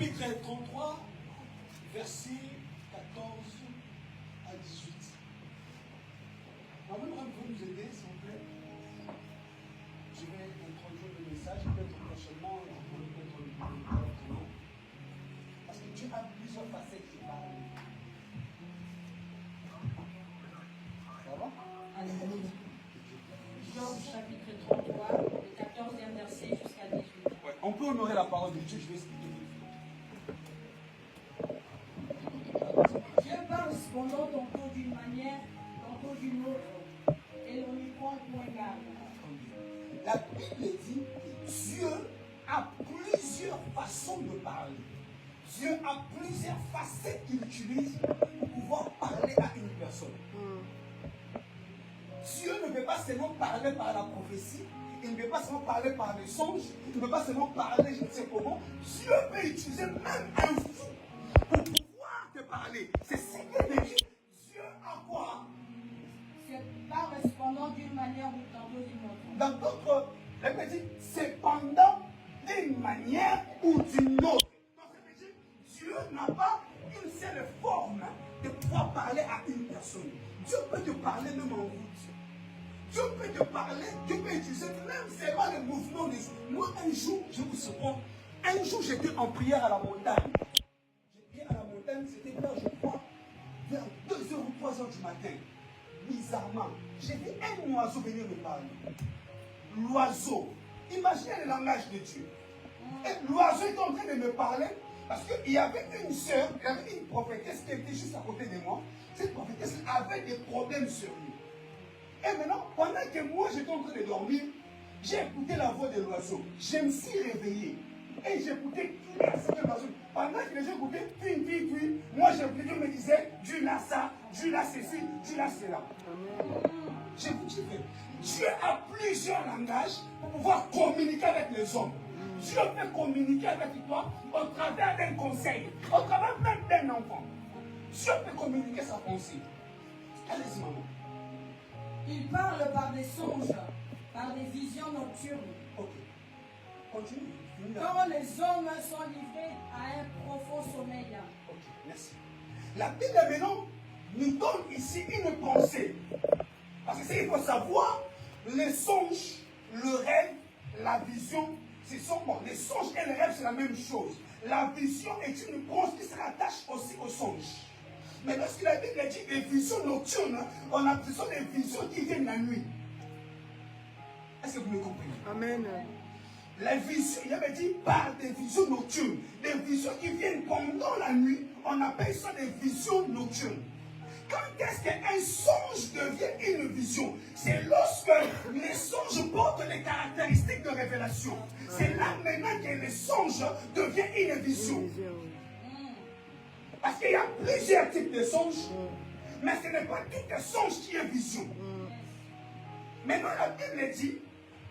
chapitre 33, verset 14 à 18. Maman, vous nous aider, s'il vous plaît? Je vais introduire le message, peut-être prochainement, peut-être non. Parce que Dieu a plusieurs facettes qui parlent. Ça va? Alléluia. Job chapitre 33, le 14e verset jusqu'à 18. Ouais, on peut honorer la parole de Dieu, je vais expliquer. Dieu parle cependant tantôt d'une manière, tantôt d'une autre, et l'on y prend point garde. La Bible dit que Dieu a plusieurs façons de parler. Dieu a plusieurs facettes qu'il utilise pour pouvoir parler à une personne. Dieu ne peut pas seulement parler par la prophétie, il ne peut pas seulement parler par les songes, il ne peut pas seulement parler je ne sais comment. Dieu peut utiliser même un fou pour pouvoir te parler. C'est ce qu'il dit. Dieu a quoi? C'est parle cependant d'une manière ou tantôt d'une autre. Dans d'autres, la Bible dit, c'est pendant d'une manière ou d'une autre. Donc, ça veut dire, Dieu n'a pas une seule forme de pouvoir parler à une personne. Dieu peut te parler même en route. Dieu peut te parler, Dieu peut utiliser même seulement le mouvement des jours. Moi, un jour, je vous surprends, un jour j'étais en prière à la montagne. J'étais à la montagne, c'était vers, je crois, vers 2h ou 3h du matin. Bizarrement, j'ai vu un oiseau venir me parler. L'oiseau, imaginez le langage de Dieu. Et l'oiseau est en train de me parler parce qu'il y avait une sœur, il y avait une prophétesse qui était juste à côté de moi. Cette prophétesse avait des problèmes sérieux. Et maintenant, pendant que moi j'étais en train de dormir, j'ai écouté la voix de l'oiseau. Je me suis réveillé. Et j'écoutais tout l'oiseau. Pendant que les gens écoutaient, puis, moi j'écoutais, je me disais, Dieu l'a ça, Dieu l'a ceci, Dieu l'a cela. Je vous dis que Dieu a plusieurs langages pour pouvoir communiquer avec les hommes. Dieu peut communiquer avec toi au travers d'un conseil, au travers même d'un enfant. Dieu peut communiquer sa pensée. Allez-y, maman. Il parle par des songes, par des visions nocturnes. Ok. Continue. Quand les hommes sont livrés à un profond sommeil. Ok, merci. La Bible maintenant nous donne ici une pensée. Parce que il faut savoir, les songes, le rêve, la vision, ce sont bon. Les songes et le rêve, c'est la même chose. La vision est une branche qui se rattache aussi aux songes. Mais lorsque la Bible dit des visions nocturnes, on a besoin des visions qui viennent la nuit. Est-ce que vous me comprenez? Amen. La vision, il avait dit par des visions nocturnes. Des visions qui viennent pendant la nuit, on appelle ça des visions nocturnes. Quand est-ce qu'un songe devient une vision? C'est lorsque les songes portent les caractéristiques de révélation. C'est là maintenant que les songes deviennent une vision. Parce qu'il y a plusieurs types de songes, mais ce n'est pas tout les songes qui est vision. Maintenant, la Bible dit,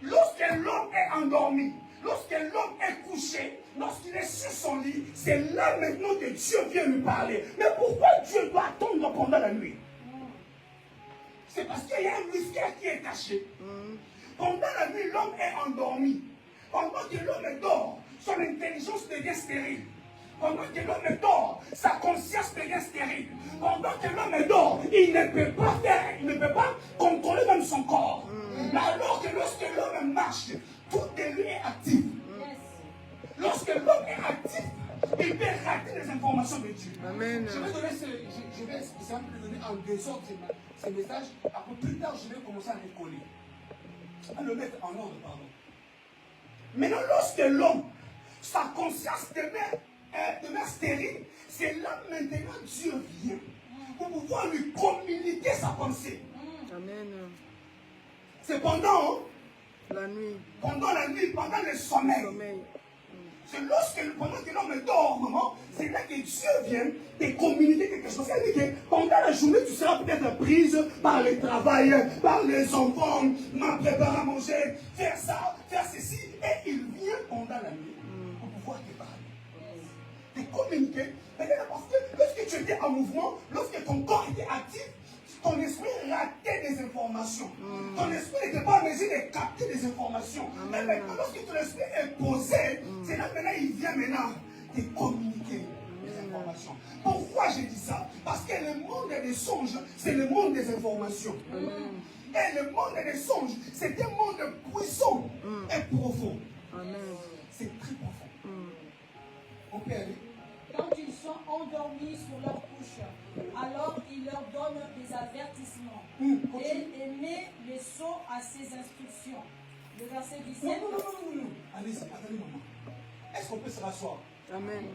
lorsque l'homme est endormi, lorsque l'homme est couché, lorsqu'il est sur son lit, c'est là maintenant que Dieu vient lui parler. Mais pourquoi Dieu doit attendre pendant la nuit? C'est parce qu'il y a un mystère qui est caché. Pendant la nuit, l'homme est endormi. Pendant que l'homme dort, son intelligence devient stérile. Pendant que l'homme dort, sa conscience devient stérile. Pendant que l'homme dort, il ne peut pas faire, il ne peut pas contrôler même son corps. Mais alors que lorsque l'homme marche, tout de lui est actif. Lorsque l'homme est actif, il peut rater les informations de Dieu. Amen. Je vais donner je vais un peu donner en désordre ces messages. Après plus tard, je vais commencer à les coller. À le mettre en ordre, pardon. Maintenant, lorsque l'homme, sa conscience demeure stérile, c'est là maintenant Dieu vient pour pouvoir lui communiquer sa pensée. Amen. C'est pendant la nuit. Pendant la nuit, pendant le sommeil. C'est lorsque pendant que l'homme dort, c'est là que Dieu vient te communiquer quelque chose. C'est-à-dire que pendant la journée, tu seras peut-être prise par le travail, par les enfants, préparer à manger, faire ça, faire ceci. Et il vient pendant la nuit pour pouvoir te parler. Te communiquer. Parce que lorsque tu étais en mouvement, lorsque ton corps était actif, ton esprit ratait des informations. Ton esprit n'était pas en mesure de capter des informations. Mais maintenant, lorsque ton esprit est posé, c'est là maintenant il vient maintenant te communiquer des informations. Pourquoi j'ai dit ça? Parce que le monde des songes, c'est le monde des informations. Et le monde des songes, c'est un monde puissant et profond. C'est très profond. On peut aller. Quand ils sont endormis sur leur couche, alors il leur donne des avertissements et émet les sceaux à ses instructions. Le verset 17. Non. Allez-y, attendez, maman. Est-ce qu'on peut se rasseoir? Amen.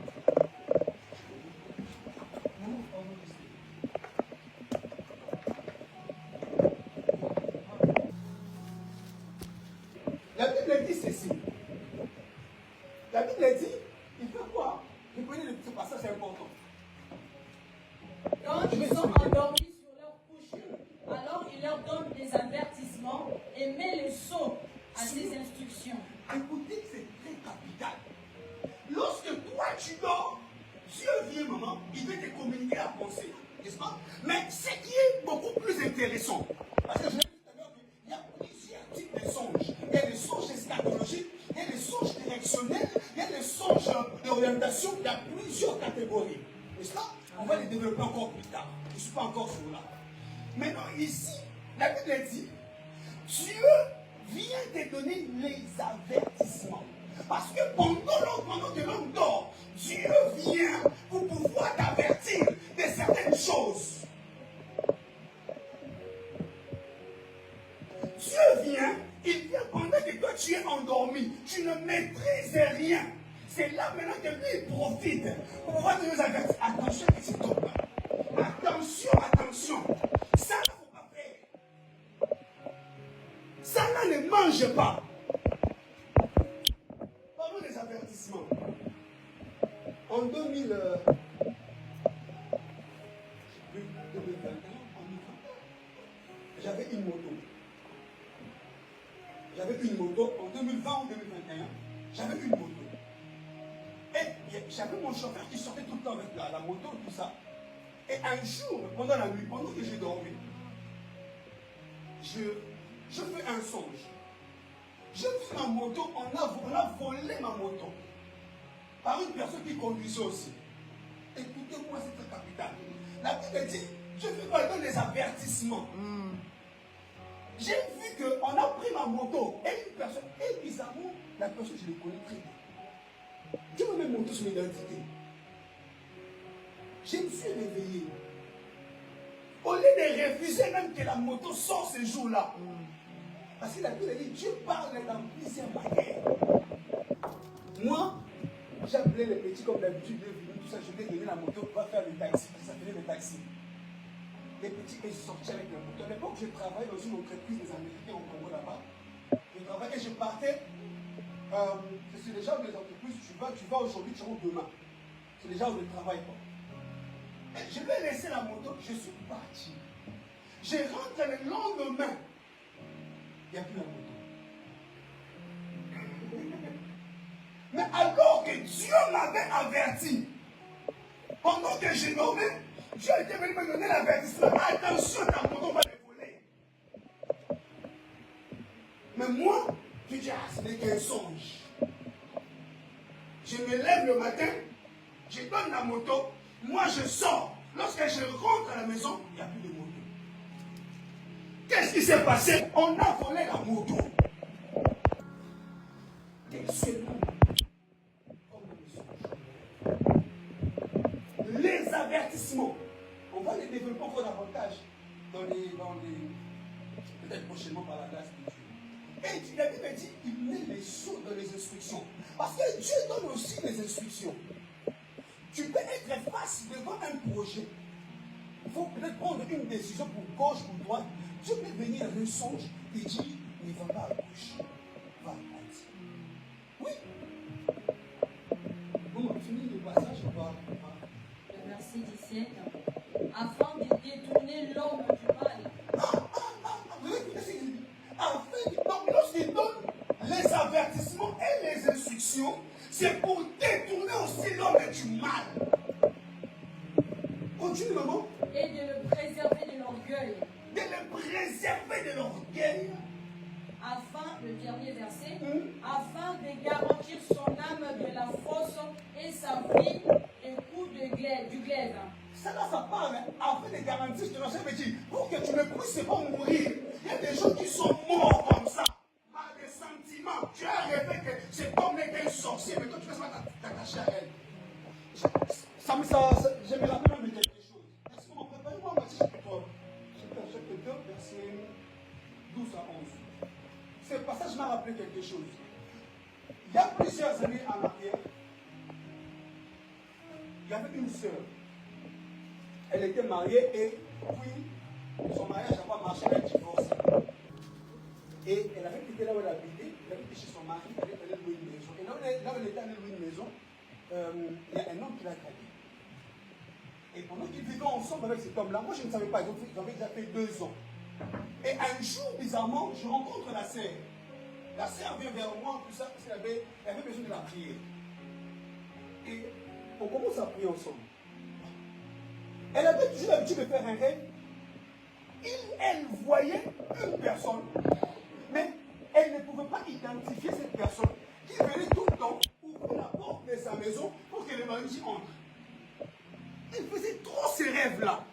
La Bible dit ceci. La Bible dit, il fait quoi? Reprenez ce passage, c'est important. Quand ils sont endormis sur leur couche, alors il leur donne des avertissements et met le sceau à ses instructions. Écoutez, c'est très capital. Lorsque toi tu dors, Dieu vient, maman, il veut te communiquer la pensée, n'est-ce pas? Mais ce qui est beaucoup plus intéressant, parce que je l'ai dit tout à l'heure, il y a plusieurs types de songes. Il y a des songes eschatologiques, il y a des songes directionnels, il y a des songes d'orientation, il y a plusieurs catégories, n'est-ce pas? On va les développer encore plus tard. Je ne suis pas encore sur là. Maintenant, ici, la Bible dit, Dieu vient te donner les avertissements. Parce que pendant que l'homme dort, Dieu vient pour pouvoir t'avertir de certaines choses. Dieu vient, il vient pendant que toi tu es endormi, tu ne maîtrises rien. C'est là maintenant que lui il profite pour pouvoir te nous avertir. Attention, que c'est top. Attention. Ça, il ne faut pas faire. Ça là ne mange pas. Parlons des avertissements. En 2021, j'avais une moto. En 2020 ou 2021, j'avais une moto. Et j'avais mon chauffeur qui sortait tout le temps avec la moto, tout ça. Et un jour, pendant la nuit, pendant que j'ai dormi, je fais un songe. Je vis ma moto, on a volé ma moto par une personne qui conduisait aussi. Écoutez-moi, c'est très capital. La Bible dit, je fais pas donner des avertissements. J'ai vu qu'on a pris ma moto et une personne, et bizarrement, la personne, je le connais très bien. Dieu m'a même montré son identité. Je me suis réveillé. Au lieu de refuser même que la moto sorte ce jour-là, parce que la Bible dit, Dieu parle dans plusieurs manières. Moi, j'appelais les petits comme d'habitude, tout ça, je vais donner la moto, on va faire le taxi, ça faisait le taxi. Les petits, ils sortaient avec la moto. À l'époque, je travaillais dans une entreprise des Américains au Congo là-bas. Je travaillais et je partais. C'est les gens des entreprises, tu vas aujourd'hui, tu rentres demain. C'est les gens où je travaille pas. Et je vais laisser la moto, je suis parti. Je rentre le lendemain. Il n'y a plus la moto. Mais alors que Dieu m'avait averti, pendant que je dormais, Dieu était venu me donner l'avertissement. Attention, ta moto va te voler. Mais moi, je dis, ce n'est qu'un songe. Je me lève le matin, je donne la moto, moi je sors. Lorsque je rentre à la maison, il n'y a plus de moto. Qu'est-ce qui s'est passé? On a volé la moto. Et seulement, les avertissements, on va les développer encore davantage peut-être prochainement par la grâce de Dieu. Et la Bible dit, il met les sceaux dans les instructions. Parce que Dieu donne aussi les instructions. Tu peux être face devant un projet. Il faut peut-être prendre une décision pour gauche ou droite. Dieu peut venir à un songe et dire, ne va pas à gauche, va à droite. Oui. Bon, on finit le passage, on va. Le verset 17. Afin de détourner l'homme du mal. Vous écoutez ce qu'il dit? Donc, lorsqu'il donne les avertissements et les instructions, c'est pour détourner aussi l'homme du mal. Continue, maman. Et de le préserver de l'orgueil. De le préserver de l'orgueil. afin, le dernier verset, afin de garantir son âme de la fosse et sa vie des coups du glaive. Ça là, ça parle afin de garantir ce que l'Ancien veut dire. Pour que tu ne puisses pas mourir. Il y a des gens qui sont morts comme ça, par des sentiments. Tu as rêvé que cet homme n'est qu'un sorcier, mais toi tu ne peux pas t'attacher à elle. Je me rappelle de quelque chose. Est-ce qu'on peut pas voir Matthieu chapitre 2, verset 12 à 11. Ce passage m'a rappelé quelque chose. Il y a plusieurs années en arrière, il y avait une sœur. Elle était mariée et puis son mariage n'a pas marché, elle a divorcé. Et elle avait quitté là où elle habitait, elle avait quitté chez son mari, elle allait louer une maison. Et là où elle était allée louer une maison, il y a un homme qui l'a gagné. Et pendant qu'ils vivaient ensemble avec cet homme-là, moi je ne savais pas, ils avaient déjà fait 2 ans. Et un jour, bizarrement, je rencontre la sœur. La sœur vient vers moi, tout ça, parce qu'elle avait besoin de la prière. Et on commence à prier ensemble. Elle avait toujours l'habitude de faire un rêve. Elle voyait une personne, mais elle ne pouvait pas identifier cette personne qui venait tout le temps ouvrir la porte de sa maison pour que le mari entre. Elle faisait trop ces rêves-là.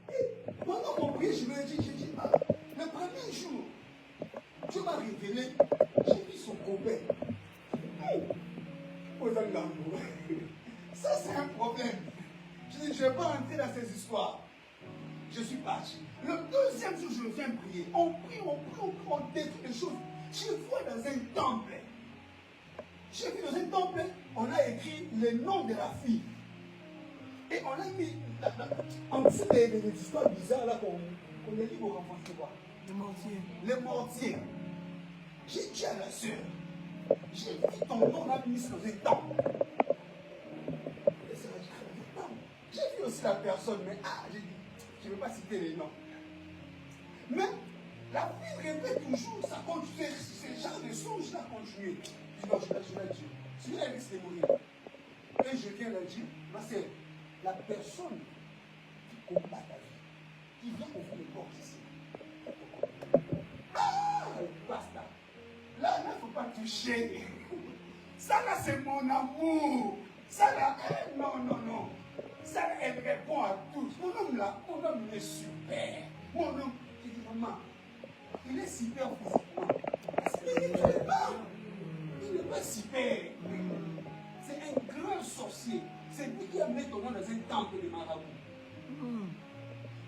Et pendant qu'on priait, je lui ai dit, le premier jour, Dieu m'a révélé, j'ai vu son copain. Ça, c'est un problème. Je dis, je ne vais pas rentrer dans ces histoires. Je suis parti. Le deuxième jour, je viens prier. On prie, on détruit les choses. Je vois dans un temple. J'ai vu dans un temple, on a écrit le nom de la fille. Et on a mis en dessous des histoires bizarres là qu'on est libre au renforcer quoi. Les mortiers. J'ai dit à la sœur, j'ai vu ton nom là mis dans un temple. J'ai vu aussi la personne, mais j'ai dit, je ne vais pas citer les noms. Mais la vie répète toujours, ça continue, ce genre de songe là continue. Je dis non, je vais dire. Celui-là, il risque de mourir. Et je viens leur dire, ma sœur, la personne qui combat ta vie, qui vient ouvrir les portes ici. Basta. Là, il ne faut pas toucher. Ça là, c'est mon amour. Ça là, non. Ça là, elle répond à tous. Mon homme là, il est super. Mon homme, je dis, maman, il est super physiquement. Il n'est pas super. C'est un grand sorcier. C'est lui qui a mis ton nom dans un temple de marabout.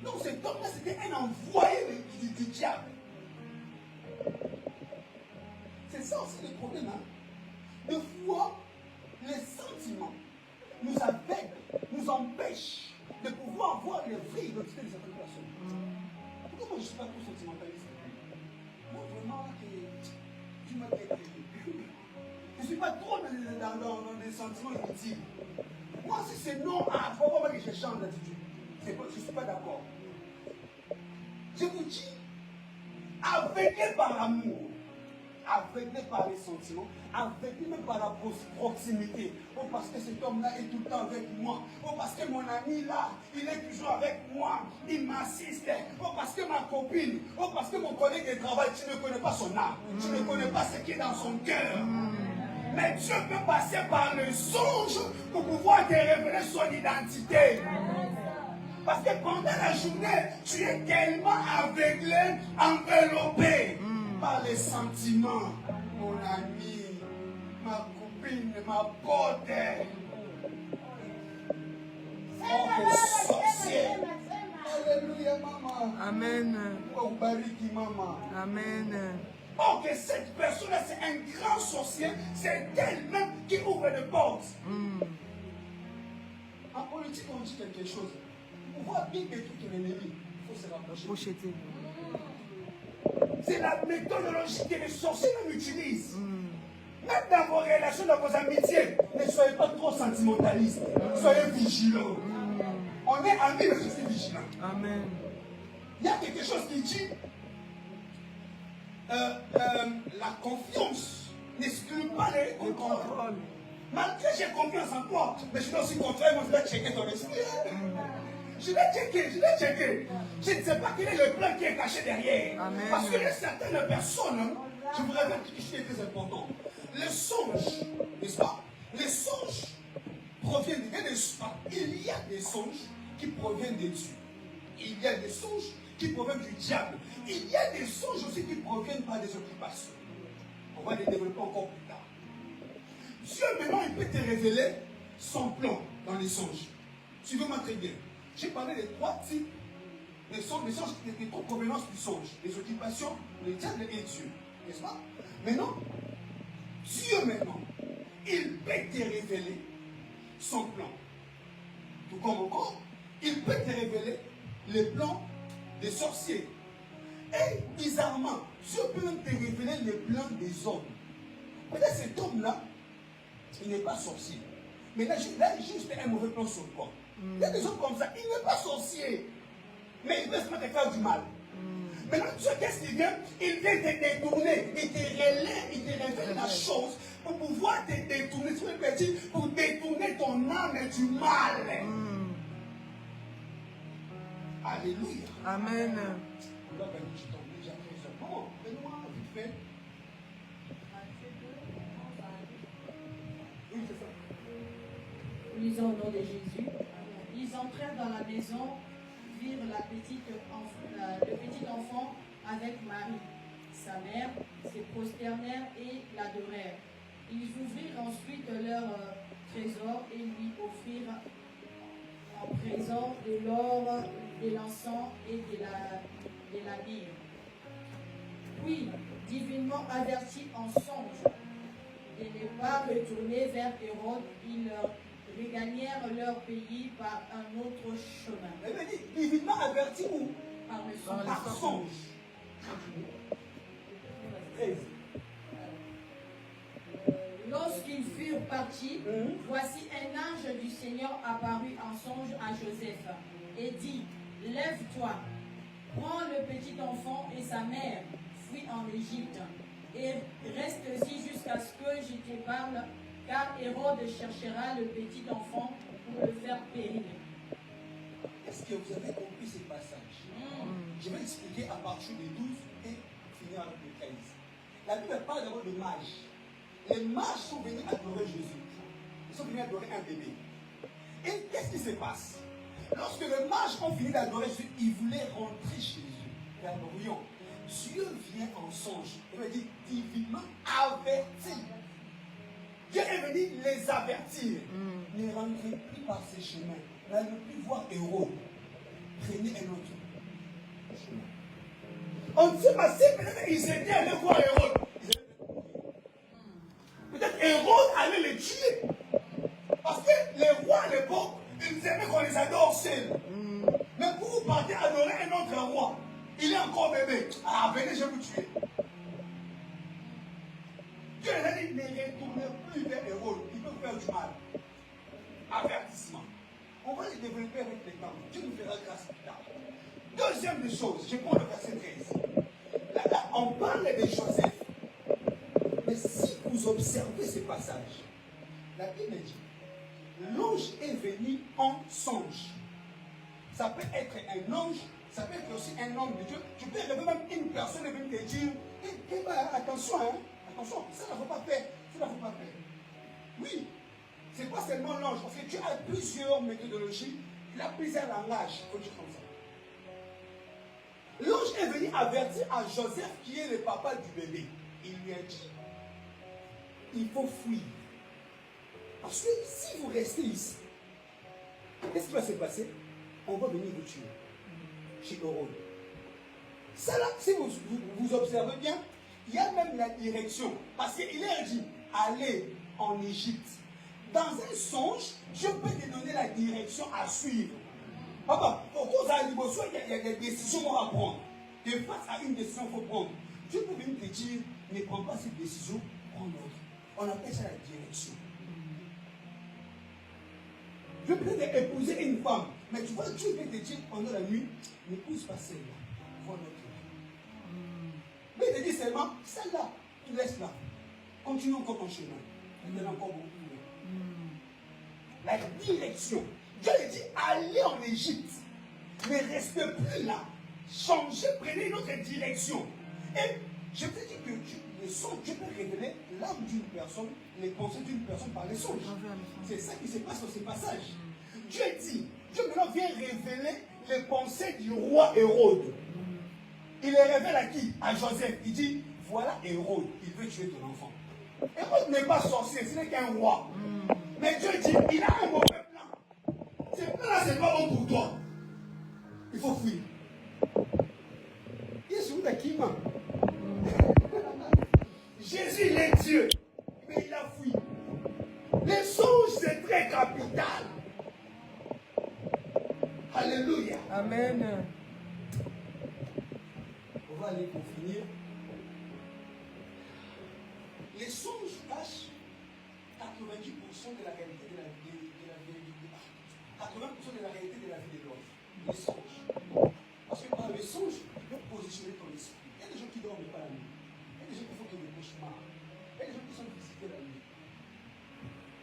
Donc cet homme-là, c'était un envoyé du diable. C'est ça aussi le problème. Des fois, les sentiments nous aveuglent, nous empêchent de pouvoir voir les vraies identités de certaines personnes. Pourquoi moi je ne suis pas trop sentimentaliste? Moi vraiment, tu m'as détruit. Je ne suis pas trop dans des sentiments inutiles. Moi, si c'est non, il faut pas que je change d'attitude. Je ne suis pas d'accord. Je vous dis, aveuglé par l'amour, aveuglé par les sentiments, aveuglé même par la proximité. Oh, parce que cet homme-là est tout le temps avec moi. Oh, parce que mon ami là, il est toujours avec moi. Il m'assiste. Oh, parce que ma copine. Oh, parce que mon collègue de travail, tu ne connais pas son âme. Tu ne connais pas ce qui est dans son cœur. Mais Dieu peut passer par le songe pour pouvoir te révéler son identité. Parce que pendant la journée, tu es tellement aveuglé, enveloppé par les sentiments. Mon ami, ma copine, ma pote. Oh, quel sorcier. Alléluia, maman. Amen. Oh, bariki, maman. Amen. Oh, que cette personne-là, c'est un grand sorcier. C'est elle-même qui ouvre les portes. En politique, on dit quelque chose. Pour pouvoir bien détruire ton ennemi, il faut se rapprocher. Pocheté. C'est la méthodologie que les sorciers même utilisent. Même dans vos relations, dans vos amitiés, ne soyez pas trop sentimentalistes. Soyez vigilants. On est amis, mais restez vigilants. Amen. Il y a quelque chose qui dit la confiance n'exclut pas le contrôle. Malgré que j'ai confiance en toi, mais je dois aussi contrôler, moi je dois checker ton esprit. Je vais checker. Je ne sais pas quel est le plan qui est caché derrière. Amen. Parce que certaines personnes, je vous révèle quelque chose qui est très important. Les songes, n'est-ce pas? Les songes proviennent il y a des songes qui proviennent de Dieu. Il y a des songes qui proviennent du diable. Il y a des songes aussi qui proviennent par des occupations. On va les développer encore plus tard. Dieu maintenant, il peut te révéler son plan dans les songes. Suivez-moi très bien. J'ai parlé des 3 types de songes, des 3 provenances du songe. Les occupations, le diable et Dieu. N'est-ce pas? Maintenant, Dieu maintenant, il peut te révéler son plan. Tout comme encore, il peut te révéler les plans des sorciers. Et bizarrement, Dieu peut même te révéler les plans des hommes. Peut-être cet homme-là, il n'est pas sorcier. Mais là, il a juste un mauvais plan sur toi. Il y a des hommes comme ça, il n'est pas sorcier. Mais il veut se mettre à faire du mal. Maintenant, Dieu, qu'est-ce qu'il vient? Il vient te détourner. Il te révèle la chose pour pouvoir te détourner. Tu veux dire, pour détourner ton âme du mal. Alléluia. Amen. Lisons au nom de Jésus. Ils entrèrent dans la maison, virent le petit enfant avec Marie, sa mère, se prosternèrent et l'adorèrent. Ils ouvrirent ensuite leur trésor et lui offrirent en présent de l'or, de l'encens et de la myrrhe. Puis, divinement avertis en songe de ne pas retourner vers Hérode, ils leur regagnèrent leur pays par un autre chemin. Elle dit, divinement averti où? Par le songe. Par songe. 13. Lorsqu'ils furent partis, voici un ange du Seigneur apparut en songe à Joseph et dit, lève-toi, prends le petit enfant et sa mère, fuis en Égypte, et reste-y jusqu'à ce que je te parle, car Hérode cherchera le petit enfant pour le faire périr. Est-ce que vous avez compris ces passages? Je vais expliquer à partir du 12 et finir avec le 15. La Bible parle d'abord de mages. Les mages sont venus adorer Jésus. Ils sont venus adorer un bébé. Et qu'est-ce qui se passe? Lorsque les mages ont fini d'adorer Jésus, ils voulaient rentrer chez Jésus. L'adorion. Dieu vient en songe. Il veut dire divinement averti. Dieu est venu les avertir. Ne rentrez plus par ces chemins. N'allez plus voir Hérode. Prenez un autre chemin. On ne sait pas si peut-être ils étaient allés voir Hérode. Peut-être Hérode allait les tuer. Parce que les rois à l'époque, ils aimaient qu'on les adore seuls. Mais pour vous partez adorer un autre roi, il est encore bébé. Ah, venez, je vais vous tuer. Dieu les a dit, ne retournez plus vers Hérode. Il peut vous faire du mal. Avertissement. On va les développer avec les temps. Dieu nous fera grâce plus tard. Deuxième des choses, je prends le verset 13. Là, on parle de Joseph. Mais si vous observez ce passage, la Bible dit, l'ange est venu en songe. Ça peut être un ange, ça peut être aussi un homme de Dieu. Tu peux rêver même une personne et venir te dire, attention, hein, attention, ça ne faut pas faire, ça ne faut pas faire. Oui, c'est pas seulement l'ange, parce que tu as plusieurs méthodologies, il a plusieurs langages, il faut dire comme ça. L'ange est venu avertir à Joseph, qui est le papa du bébé. Il lui a dit, il faut fuir. Parce que si vous restez ici, qu'est-ce qui va se passer? On va venir vous tuer. Chez Hérode. Ça là, si vous observez bien, il y a même la direction. Parce qu'il a dit, allez en Égypte. Dans un songe, je peux te donner la direction à suivre. Papa, pour cause à l'émotion, il y a des décisions à prendre. Et face à une décision qu'il faut prendre, Dieu peut venir te dire, ne prends pas cette décision, prends l'autre. On appelle ça la direction. Dieu peut épouser une femme, mais tu vois, Dieu peut te dire pendant la nuit, n'épouse pas celle-là, vois l'autre. Mais il te dit seulement, celle-là, tu laisses là. Continue encore ton chemin. Il y en a encore beaucoup. La direction. Dieu lui dit, allez en Égypte. Ne restez plus là. Changez, prenez une autre direction. Et je te dis que les songes, Dieu peut révéler l'âme d'une personne, les pensées d'une personne par les songes. C'est ça qui se passe dans ces passages. Dieu maintenant vient révéler les pensées du roi Hérode. Il les révèle à qui? À Joseph. Il dit, voilà Hérode, il veut tuer ton enfant. Hérode n'est pas sorcier, ce n'est qu'un roi. Mais Dieu dit, il a un mauvais plan. Ce plan-là, ce n'est pas bon pour toi. Il faut fuir. Il est sur ta qui, man? Jésus, il est Dieu. Mais il a fui. Les songes, c'est très capital. Alléluia. Amen. On va aller pour finir. Les songes cachent 90% de la réalité de la vie. 80% de la réalité de la vie de l'homme. Les songes. Parce que par les songes, tu peux positionner ton esprit. Il y a des gens qui ne dorment pas la nuit. Il y a des gens qui font des cauchemars. Il y a des gens qui sont visités la nuit.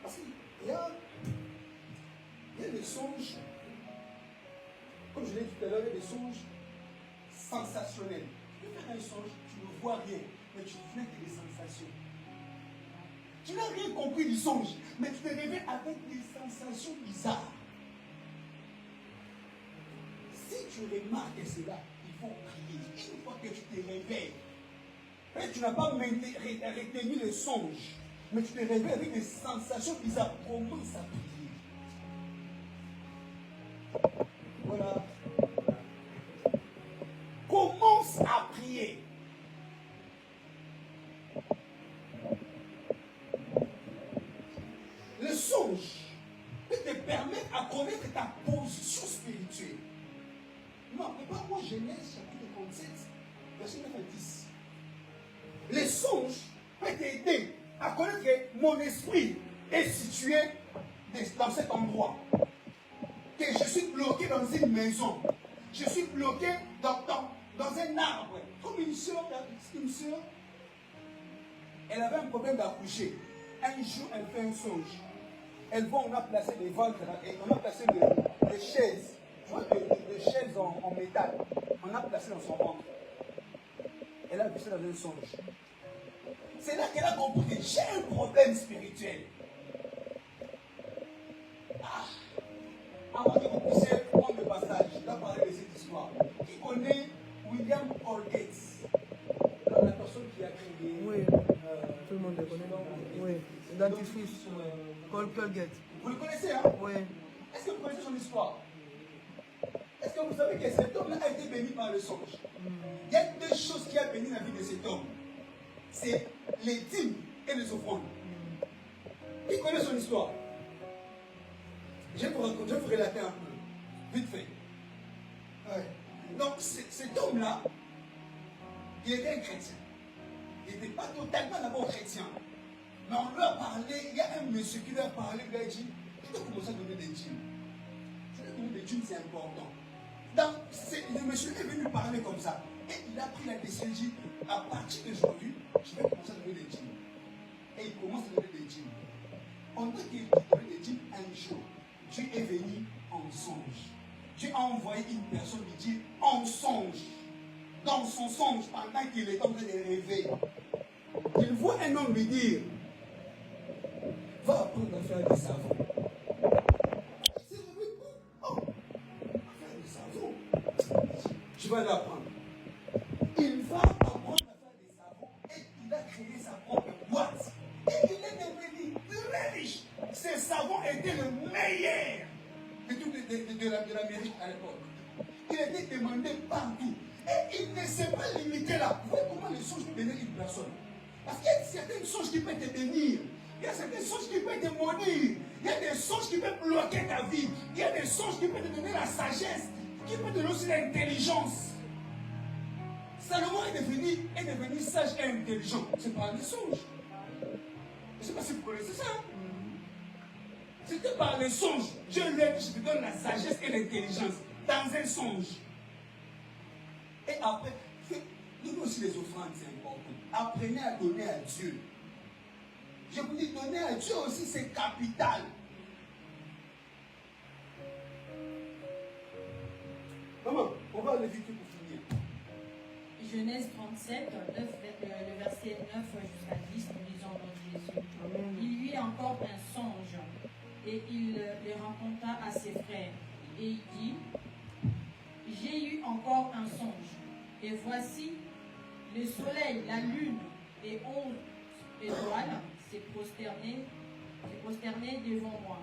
Parce qu'il y a des songes, comme je l'ai dit tout à l'heure, il y a des songes sensationnels. Tu peux faire un songe, tu ne vois rien, mais tu n'as que des sensations. Tu n'as rien compris du songe, mais tu te réveilles avec des sensations bizarres. Si tu remarques cela, il faut prier. Une fois que tu te réveilles, et tu n'as pas retenu le songe, mais tu te réveilles avec des sensations bizarres, commence à prier. Voilà. Commence à prier. Le songe peut te permettre à connaître ta position spirituelle. Non, prépare-moi Genèse chapitre 37, verset 9 à 10. Les songes peuvent t'aider à connaître que mon esprit est situé dans cet endroit. Que je suis bloqué dans une maison. Je suis bloqué dans un arbre. Comme une soeur, elle avait un problème d'accoucher. Un jour, elle fait un songe. On a placé des ventres et on a placé des chaises. Tu vois, des chaises en métal. On a placé dans son ventre. Elle a vu ça dans un songe. C'est là qu'elle a compris que j'ai un problème spirituel. Avant que vous puissiez prendre le passage, je dois parler de cette histoire. Qui connaît William Paul Gates? La personne qui a créé. Oui, tout le monde le connaît. Oui, le dentifrice. Paul Colgate. Vous le connaissez, hein? Oui. Est-ce que vous connaissez son histoire? Est-ce que vous savez que cet homme-là a été béni par le songe? Il y a deux choses qui ont béni la vie de cet homme. C'est les dîmes et les offrandes. Qui connaît son histoire? Je vais vous relater un peu, vite fait. Ouais. Donc, cet homme-là, il était un chrétien. Il n'était pas totalement d'abord chrétien. Mais on lui a parlé, il y a un monsieur qui lui a parlé, il lui a dit, tu dois commencer à donner des dîmes. Tu dois donner des dîmes, c'est important. Donc, le monsieur est venu parler comme ça. Et il a pris la décision, il dit, à partir d'aujourd'hui, je vais commencer à donner des dîmes. Et il commence à donner des dîmes. Pendant qu'il donnait des dîmes un jour, Dieu est venu en songe. Dieu a envoyé une personne lui dire en songe. Dans son songe, pendant qu'il est en train de rêver, il voit un homme lui dire, va apprendre à faire du savon. C'est le oh, faire du savon. Je vais l'apprendre. Il va apprendre à faire des savons et il a créé sa propre boîte. Et il est devenu très riche. Ses savons étaient le meilleur de l'Amérique à l'époque. Il était demandé partout. Et il ne s'est pas limité là. Vous voyez comment les songes peuvent bénir une personne? Parce qu'il y a certaines songes qui peuvent te bénir. Il y a certaines songes qui peuvent te maudire. Il y a des songes qui peuvent bloquer ta vie. Il y a des songes qui peuvent te donner la sagesse, qui peuvent te donner aussi l'intelligence. Salomon est devenu sage et intelligent. C'est par les songes. Je ne sais pas si vous connaissez ça. C'était par les songes. Dieu lui a dit, je te donne la sagesse et l'intelligence dans un songe. Et après, nous aussi les offrandes, c'est important. Apprenez à donner à Dieu. Je vous dis, donner à Dieu aussi, c'est capital. Maman, on va aller vite pour finir. Genèse 37, le verset 9 jusqu'à 10, nous lisons dans Jésus. Amen. Il eut encore un songe et il le raconta à ses frères. Et il dit, j'ai eu encore un songe. Et voici, le soleil, la lune et 11 étoiles s'est prosterné devant moi.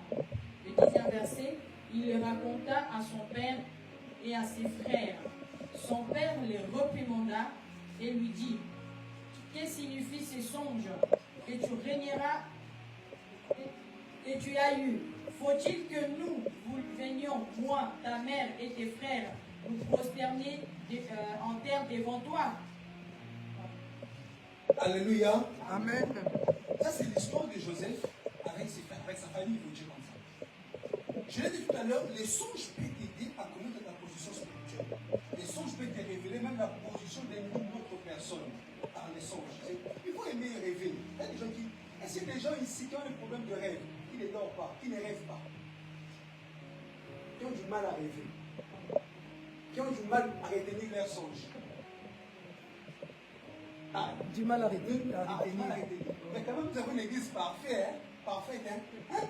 Le 10e verset, il le raconta à son père et à ses frères. Son père les réprimanda et lui dit, que signifient ces songes que tu régneras et tu as eu? Faut-il que nous venions, moi, ta mère et tes frères, nous prosterner en terre devant toi? Alléluia. Amen. Ça, c'est l'histoire de Joseph avec ses frères, avec sa famille, il faut dire comme ça. Je l'ai dit tout à l'heure, les songes peuvent t'aider à connaître ta position spirituelle. Les songes peuvent te révéler même la position d'une autre personne par les songes. Il faut aimer rêver. Il y a des gens qui. Est-ce qu'il y a des gens ici qui ont des problèmes de rêve, qui ne dorment pas, qui ne rêvent pas, qui ont du mal à rêver, qui ont du mal à retenir leurs songes? Ah, Du mal à retenir. mais quand même, nous avons une église parfaite, hein? Parfaite, hein?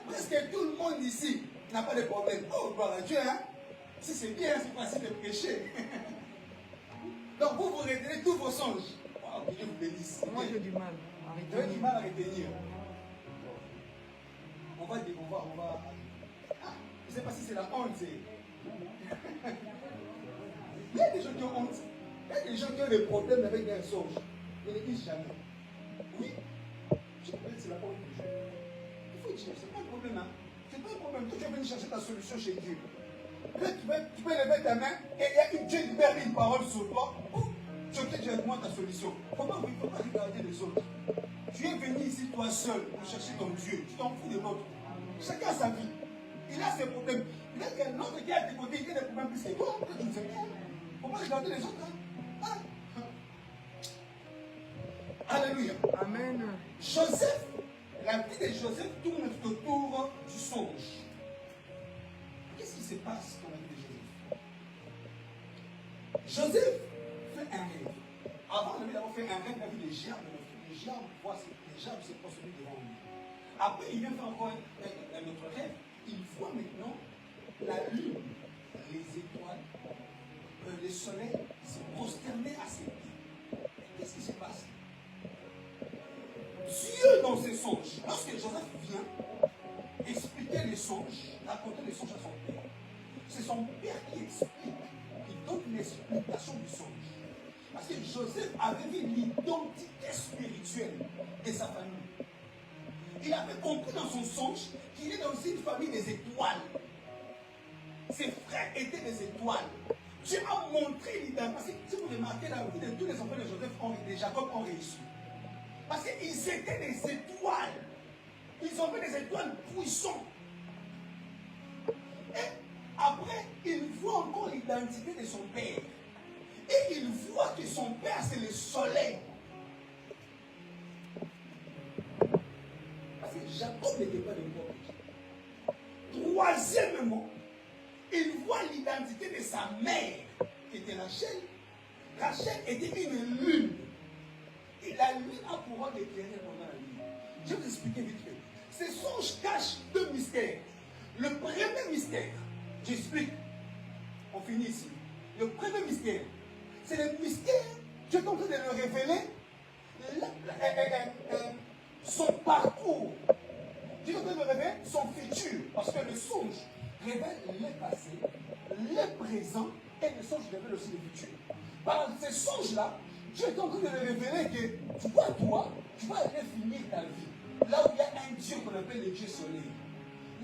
Presque tout le monde ici n'a pas de problème. Oh, gloire à Dieu, hein? Si c'est bien, c'est facile de prêcher. Donc, vous retenez tous vos songes. Wow, que Dieu vous bénisse. Moi, j'ai du mal à Vous avez du retenir. mal à retenir. On va. Ah, je ne sais pas si c'est la honte. Il y a des gens qui ont honte. Il y a des gens qui ont des problèmes avec leurs songes. Ils ne disent jamais. Oui, je peux dire c'est la honte du jeu. Il faut dire, c'est pas un problème. Hein? C'est pas un problème. Toi, tu es venu chercher ta solution chez Dieu. Là, tu peux lever ta main et il y a Dieu libère une parole sur toi. Tu obtiens directement ta solution. Il ne faut pas regarder les autres. Tu es venu ici toi seul pour chercher ton Dieu. Tu t'en fous de l'autre. Chacun a sa vie. Il a ses problèmes. Peut-être qu'il y a un autre qui a des côtés, il a des problèmes plus que toi. Que tu ne sais pas. Il ne faut pas regarder les autres. Hein? Alléluia. Amen. Joseph, la vie de Joseph tourne tout autour du songe. Qu'est-ce qui se passe dans la vie de Joseph? Joseph fait un rêve. Avant, il avait fait un rêve, il a vu les gerbes. Les gerbes se construisent devant lui. Après, il vient faire encore un autre rêve. Il voit maintenant la lune, les étoiles, le soleil se prosterner à ses pieds. Qu'est-ce qui se passe? Dieu dans ses songes, lorsque Joseph vient expliquer les songes, raconter les songes à son père, c'est son père qui explique, qui donne l'explication du songe. Parce que Joseph avait vu l'identité spirituelle de sa famille. Il avait compris dans son songe qu'il est dans une famille des étoiles. Ses frères étaient des étoiles. Dieu a montré l'identité. Parce que si vous remarquez la vie de tous les enfants de Joseph, de Jacob ont réussi. Parce qu'ils étaient des étoiles. Ils ont fait des étoiles puissantes. Et après, il voit encore l'identité de son père. Et il voit que son père, c'est le soleil. Parce que Jacob n'était pas de l'époque. Troisièmement, il voit l'identité de sa mère, qui était Rachel. Rachel était une lune. Et la lune a pour rôle d'éclairer pendant la nuit. Je vais vous expliquer vite fait. Ces songes cachent deux mystères. Le premier mystère, j'explique. On finit ici. Le premier mystère, c'est le mystère, Dieu est en train de le révéler, son parcours. Dieu est en train de révéler son futur. Parce que le songe révèle le passé, le présent, et le songe révèle aussi le futur. Par ces songes-là, Dieu est en train de le révéler que tu vois toi, tu vas aller finir ta vie. Là où il y a un Dieu qu'on appelle le Dieu soleil.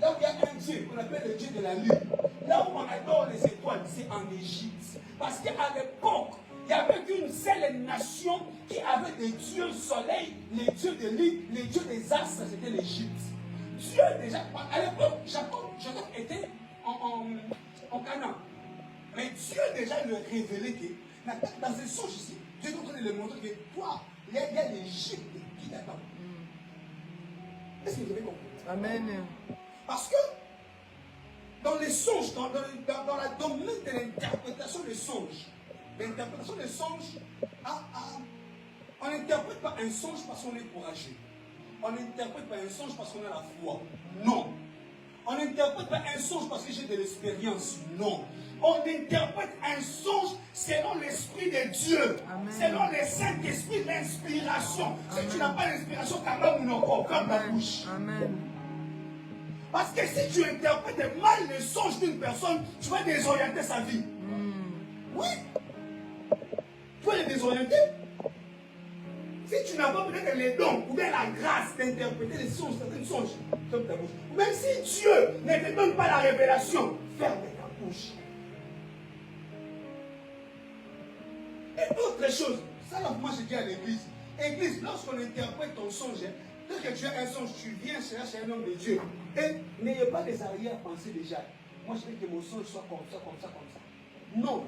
Là où il y a un Dieu qu'on appelle le Dieu de la lune. Là où on adore les étoiles, c'est en Égypte. Parce qu'à l'époque, il n'y avait qu'une seule nation qui avait des dieux soleil, les dieux de lune, les dieux des astres, c'était l'Égypte. Dieu déjà, à l'époque, Jacob était en Canaan. Mais Dieu déjà lui révélé que dans ce songe ici, Dieu est en train de lui montrer que toi, il y a l'Égypte qui t'attend. Est-ce que vous avez compris? Amen. Parce que dans les songes, dans la domaine de l'interprétation des songes. L'interprétation des songes, on n'interprète pas un songe parce qu'on est courageux. On n'interprète pas un songe parce qu'on a la foi. Non. On n'interprète pas un songe parce que j'ai de l'expérience. Non. On interprète un songe selon l'Esprit de Dieu. Amen. Selon le Saint-Esprit, l'inspiration. Si tu n'as pas l'inspiration, tu n'as pas mon corps, comme ta bouche. Amen. Parce que si tu interprètes mal le songe d'une personne, tu vas désorienter sa vie. Oui. Tu vas le désorienter. Si tu n'as pas peut-être les dons ou bien la grâce d'interpréter les songes, certains songes, comme ta bouche. Même si Dieu ne te donne pas la révélation, ferme ta bouche. Et autre chose, ça là, moi je dis à l'église. Église, lorsqu'on interprète ton songe, dès que tu as un songe, tu viens chercher un homme de Dieu. Et n'ayez pas des arrière-pensées déjà. Moi je veux que mon songe soit comme ça, comme ça, comme ça. Non.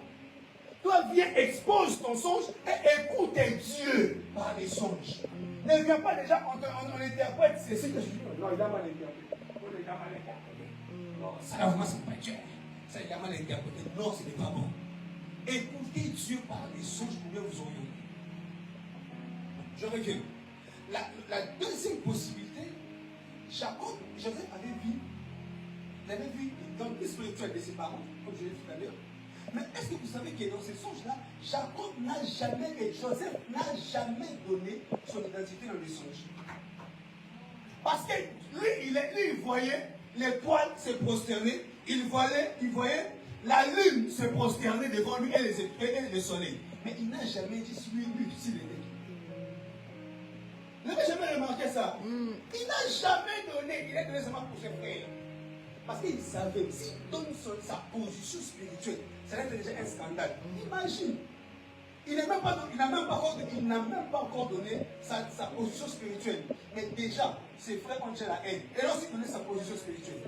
Toi, viens, expose ton songe et écoute Dieu par les songes. Ne viens pas déjà, on interprète ceci que je dis. Non, il a mal interprété. Il a mal interprété. Non, ça là, vraiment, c'est pas Dieu. Ça, il a mal interprété. Non, ce n'est pas bon. Écoutez Dieu par les songes pour bien vous orienter. Je reviens. La deuxième possibilité, Jacob, Joseph avait vu dans le spirituel de ses parents, comme je l'ai dit tout à l'heure. Mais est-ce que vous savez que dans ces songes-là, Jacob n'a jamais, et Joseph n'a jamais donné son identité dans les songes. Parce que lui, il voyait l'étoile se prosterner, il voyait la lune se prosterner devant lui et le soleil. Mais il n'a jamais dit si lui, s'il était. Vous n'avez jamais remarqué ça? Il n'a jamais donné, il a donné seulement pour ses frères. Parce qu'il savait, s'il donne sa position spirituelle, ça va être déjà un scandale. Imagine. Il n'a même pas encore donné sa position spirituelle. Mais déjà, ses frères ont déjà la haine. Et lorsqu'il donnait sa position spirituelle,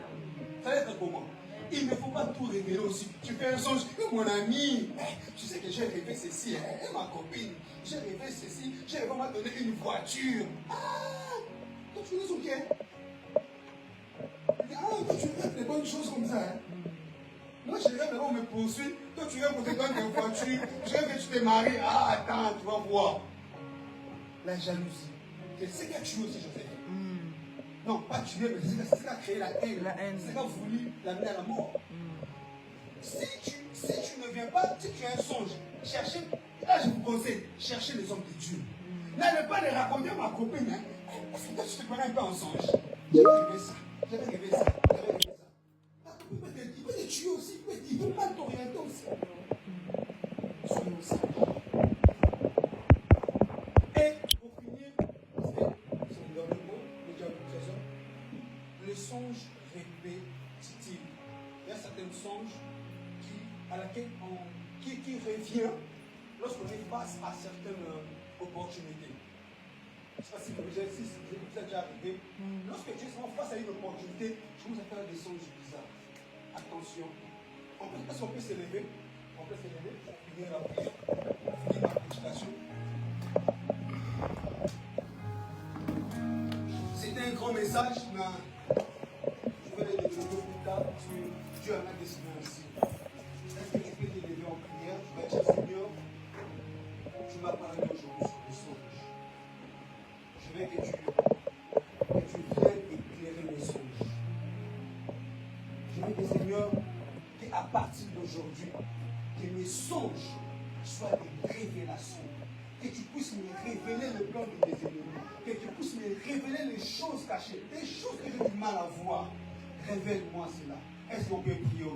ça va être comment? Il ne faut pas tout révéler aussi. Tu fais un songe, mon ami, tu sais que j'ai rêvé ceci, ma copine, j'ai rêvé ceci, j'ai rêvé, on m'a donné une voiture. Toi tu es ok. Toi tu rêves des bonnes choses comme ça. Moi je rêve, on me poursuit. Toi tu rêves qu'on te donne une voiture. Je rêve que tu t'es marié. Attends, tu vas voir. La jalousie. C'est ce qui a tué aussi Joseph. Non, pas tuer, mais c'est ce qui a créé la haine. C'est ce qui a voulu l'amener à la mort. Si tu ne viens pas, si tu as un songe, cherchez, là je vous conseille, cherchez les hommes de Dieu. N'allez pas les raconter à ma copine. Est-ce que toi tu te connais un peu en songe? J'avais rêvé ça. La copine il peut te tuer aussi, il peut mal t'orienter aussi. Soyons sages. Et pour finir, c'est le dernier mot, le songe répétitif. Il y a certains songes qui revient lorsqu'on est face à certaines opportunités. Je ne sais pas si vous êtes déjà arrivé. Lorsque tu es face à une opportunité, je vous appelle des songes bizarres. Attention. Est-ce qu'on peut s'élever? On peut s'élever pour finir la prière, pour finir la prédication. C'était un grand message, mais je vais le développer plus tard parce que Dieu en a décidé aussi. Est-ce que je peux te lever en prière? Je vais dire, Seigneur, tu m'as parlé aujourd'hui sur les songes. Je veux que tu viennes éclairer mes songes. Je veux que, Seigneur, qu'à partir d'aujourd'hui, que mes songes soient des révélations. Que tu puisses me révéler le plan de tes ennemis. Que tu puisses me révéler les choses cachées. Des choses que j'ai du mal à voir. Révèle-moi cela. Est-ce qu'on peut prier?